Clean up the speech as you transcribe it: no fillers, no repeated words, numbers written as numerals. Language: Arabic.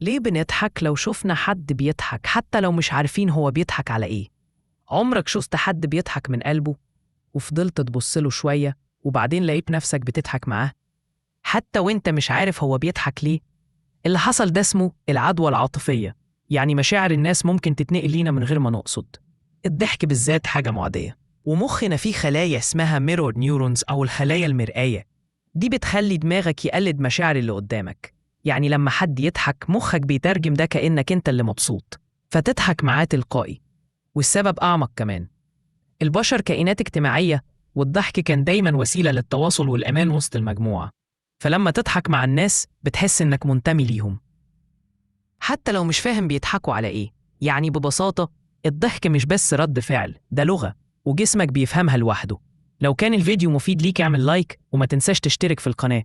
ليه بنضحك لو شفنا حد بيضحك حتى لو مش عارفين هو بيضحك على إيه؟ عمرك شفت حد بيضحك من قلبه وفضلت تبصله شوية وبعدين لقيت نفسك بتضحك معاه؟ حتى وانت مش عارف هو بيضحك ليه؟ اللي حصل ده اسمه العدوى العاطفية، يعني مشاعر الناس ممكن تتنقل لينا من غير ما نقصد. الضحك بالذات حاجة معدية، ومخنا فيه خلايا اسمها ميرور نيورونز أو الخلايا المرآية. دي بتخلي دماغك يقلد مشاعر اللي قدامك، يعني لما حد يضحك مخك بيترجم ده كأنك انت اللي مبسوط، فتضحك معاه تلقائي. والسبب أعمق كمان، البشر كائنات اجتماعية، والضحك كان دايما وسيلة للتواصل والأمان وسط المجموعة. فلما تضحك مع الناس بتحس إنك منتمي ليهم حتى لو مش فاهم بيضحكوا على إيه. يعني ببساطة، الضحك مش بس رد فعل، ده لغة، وجسمك بيفهمها لوحده. لو كان الفيديو مفيد ليك اعمل لايك وما تنساش تشترك في القناة.